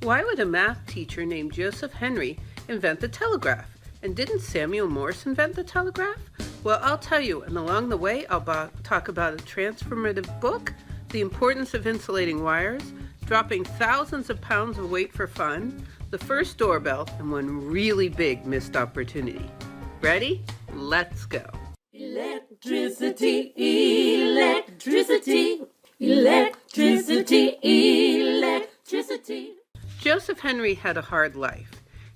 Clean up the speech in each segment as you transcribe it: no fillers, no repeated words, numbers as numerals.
Why would a math teacher named Joseph Henry invent the telegraph? And didn't Samuel Morse invent the telegraph? Well, I'll tell you, and along the way I'll talk about a transformative book, the importance of insulating wires, dropping thousands of pounds of weight for fun, the first doorbell, and one really big missed opportunity. Ready? Let's go. Electricity, electricity, electricity, electricity. Joseph Henry had a hard life.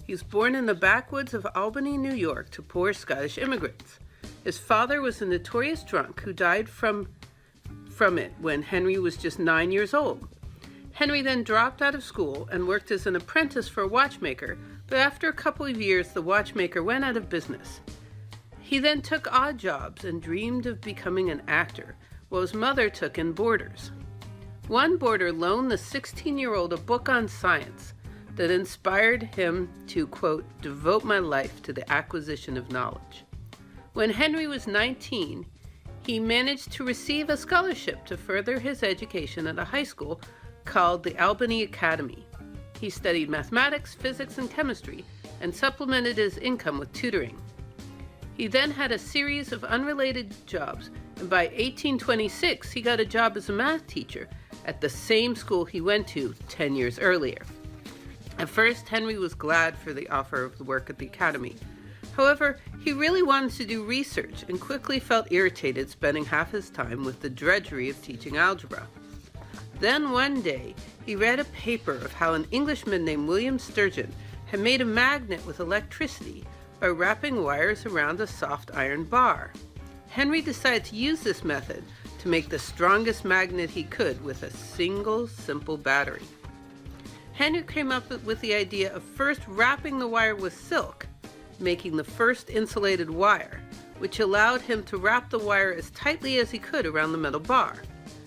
He was born in the backwoods of Albany, New York, to poor Scottish immigrants. His father was a notorious drunk who died from it when Henry was just 9 years old. Henry then dropped out of school and worked as an apprentice for a watchmaker, but after a couple of years, the watchmaker went out of business. He then took odd jobs and dreamed of becoming an actor, while his mother took in boarders. One boarder loaned the 16-year-old a book on science that inspired him to, quote, devote my life to the acquisition of knowledge. When Henry was 19, he managed to receive a scholarship to further his education at a high school called the Albany Academy. He studied mathematics, physics, and chemistry, and supplemented his income with tutoring. He then had a series of unrelated jobs, and by 1826, he got a job as a math teacher at the same school he went to 10 years earlier. At first, Henry was glad for the offer of the work at the academy. However, he really wanted to do research and quickly felt irritated spending half his time with the drudgery of teaching algebra. Then one day, he read a paper of how an Englishman named William Sturgeon had made a magnet with electricity by wrapping wires around a soft iron bar. Henry decided to use this method to make the strongest magnet he could with a single simple battery. Henry came up with the idea of first wrapping the wire with silk, making the first insulated wire, which allowed him to wrap the wire as tightly as he could around the metal bar.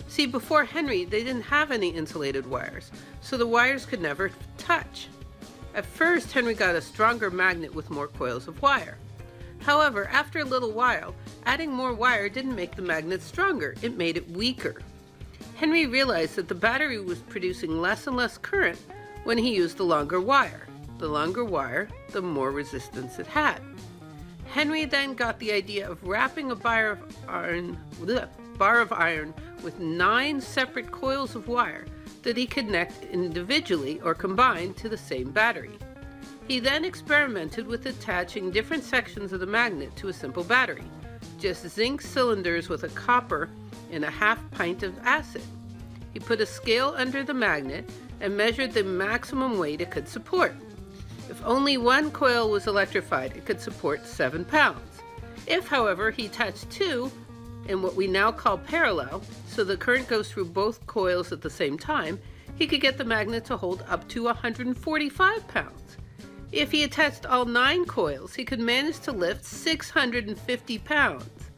See, before Henry, they didn't have any insulated wires, so the wires could never touch. At first, Henry got a stronger magnet with more coils of wire. However, after a little while, adding more wire didn't make the magnet stronger, it made it weaker. Henry realized that the battery was producing less and less current when he used the longer wire. The longer wire, the more resistance it had. Henry then got the idea of wrapping a bar of iron with 9 separate coils of wire that he could connect individually or combine to the same battery. He then experimented with attaching different sections of the magnet to a simple battery, just zinc cylinders with a copper and a half pint of acid. He put a scale under the magnet and measured the maximum weight it could support. If only one coil was electrified, it could support 7 pounds. If, however, he attached 2 in what we now call parallel, so the current goes through both coils at the same time, he could get the magnet to hold up to 145 pounds. If he attached all 9 coils, he could manage to lift 650 pounds.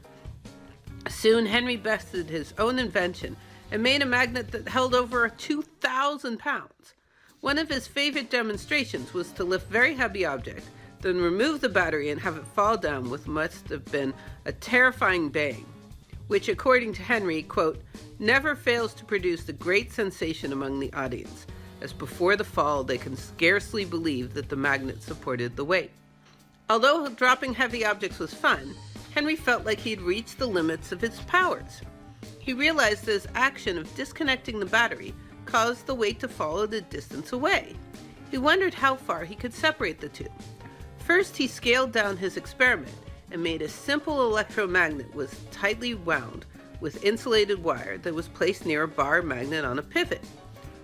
Soon, Henry bested his own invention and made a magnet that held over 2,000 pounds. One of his favorite demonstrations was to lift very heavy object, then remove the battery and have it fall down with must have been a terrifying bang, which according to Henry, quote, never fails to produce a great sensation among the audience, as before the fall they can scarcely believe that the magnet supported the weight. Although dropping heavy objects was fun, Henry felt like he'd reached the limits of his powers. He realized that his action of disconnecting the battery caused the weight to fall at a distance away. He wondered how far he could separate the two. First, he scaled down his experiment and made a simple electromagnet was tightly wound with insulated wire that was placed near a bar magnet on a pivot.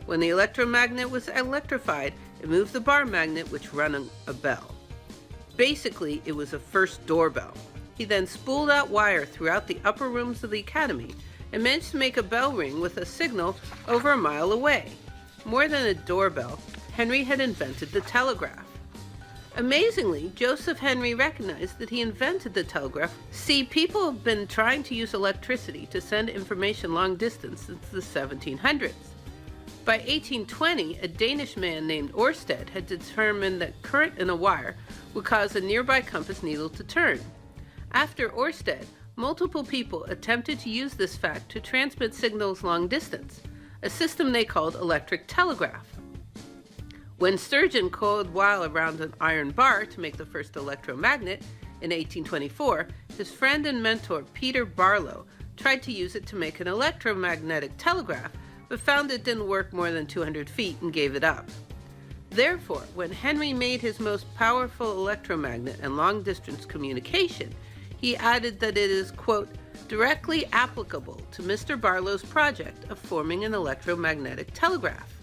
When the electromagnet was electrified, it moved the bar magnet, which ran a bell. Basically, it was a first doorbell. He then spooled out wire throughout the upper rooms of the academy and managed to make a bell ring with a signal over a mile away. More than a doorbell, Henry had invented the telegraph. Amazingly, Joseph Henry recognized that he invented the telegraph. See, people have been trying to use electricity to send information long distance since the 1700s. By 1820, a Danish man named Ørsted had determined that current in a wire would cause a nearby compass needle to turn. After Ørsted, multiple people attempted to use this fact to transmit signals long distance, a system they called electric telegraph. When Sturgeon coiled wire around an iron bar to make the first electromagnet in 1824, his friend and mentor Peter Barlow tried to use it to make an electromagnetic telegraph, but found it didn't work more than 200 feet and gave it up. Therefore, when Henry made his most powerful electromagnet and long-distance communication, he added that it is, quote, directly applicable to Mr. Barlow's project of forming an electromagnetic telegraph.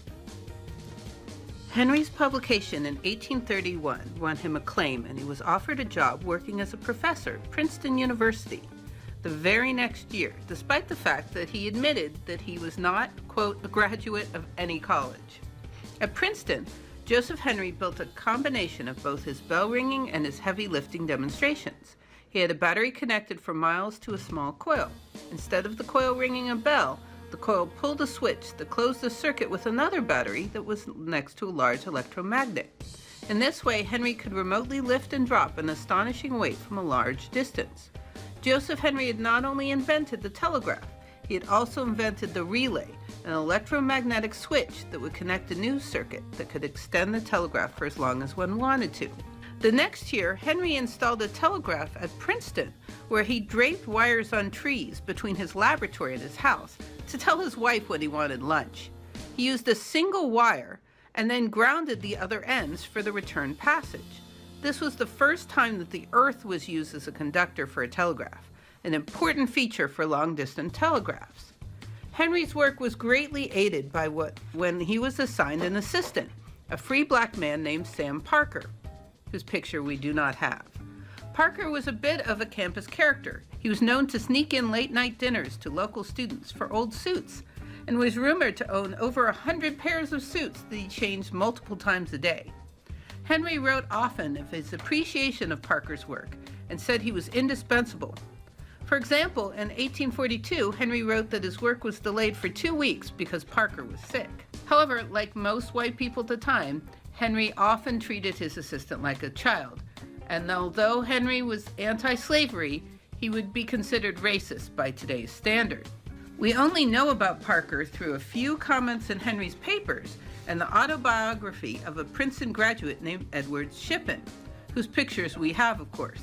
Henry's publication in 1831 won him acclaim, and he was offered a job working as a professor at Princeton University the very next year, despite the fact that he admitted that he was not, quote, a graduate of any college. At Princeton, Joseph Henry built a combination of both his bell ringing and his heavy lifting demonstrations. He had a battery connected for miles to a small coil. Instead of the coil ringing a bell, the coil pulled a switch that closed the circuit with another battery that was next to a large electromagnet. In this way, Henry could remotely lift and drop an astonishing weight from a large distance. Joseph Henry had not only invented the telegraph, he had also invented the relay, an electromagnetic switch that would connect a news circuit that could extend the telegraph for as long as one wanted to. The next year, Henry installed a telegraph at Princeton, where he draped wires on trees between his laboratory and his house to tell his wife when he wanted lunch. He used a single wire and then grounded the other ends for the return passage. This was the first time that the earth was used as a conductor for a telegraph, an important feature for long-distance telegraphs. Henry's work was greatly aided by when he was assigned an assistant, a free black man named Sam Parker, whose picture we do not have. Parker was a bit of a campus character. He was known to sneak in late-night dinners to local students for old suits, and was rumored to own over 100 pairs of suits that he changed multiple times a day. Henry wrote often of his appreciation of Parker's work and said he was indispensable. For example, in 1842, Henry wrote that his work was delayed for 2 weeks because Parker was sick. However, like most white people at the time, Henry often treated his assistant like a child, and although Henry was anti-slavery, he would be considered racist by today's standard. We only know about Parker through a few comments in Henry's papers and the autobiography of a Princeton graduate named Edward Shippen, whose pictures we have, of course.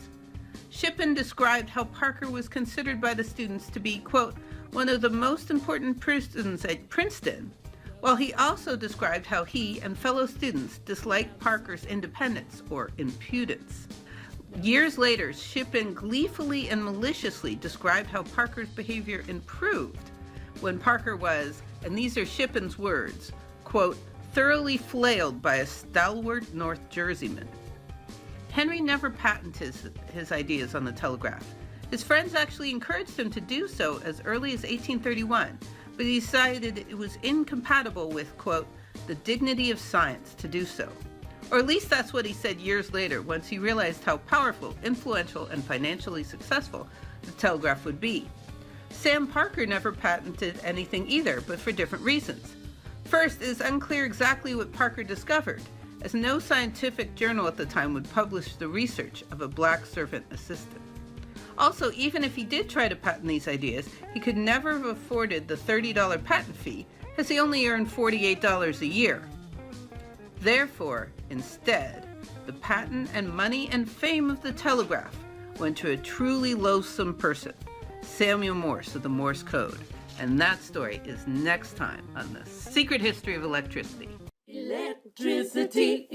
Shippen described how Parker was considered by the students to be, quote, one of the most important persons at Princeton, while he also described how he and fellow students disliked Parker's independence or impudence. Years later, Shippen gleefully and maliciously described how Parker's behavior improved when Parker was, and these are Shippen's words, quote, thoroughly flailed by a stalwart North Jerseyman. Henry never patented his ideas on the telegraph. His friends actually encouraged him to do so as early as 1831, but he decided it was incompatible with, quote, the dignity of science to do so. Or at least that's what he said years later, once he realized how powerful, influential, and financially successful the telegraph would be. Sam Parker never patented anything either, but for different reasons. First, it is unclear exactly what Parker discovered, as no scientific journal at the time would publish the research of a black servant assistant. Also, even if he did try to patent these ideas, he could never have afforded the $30 patent fee, as he only earned $48 a year. Therefore, instead, the patent and money and fame of the telegraph went to a truly loathsome person, Samuel Morse of the Morse Code. And that story is next time on The Secret History of Electricity. Electricity,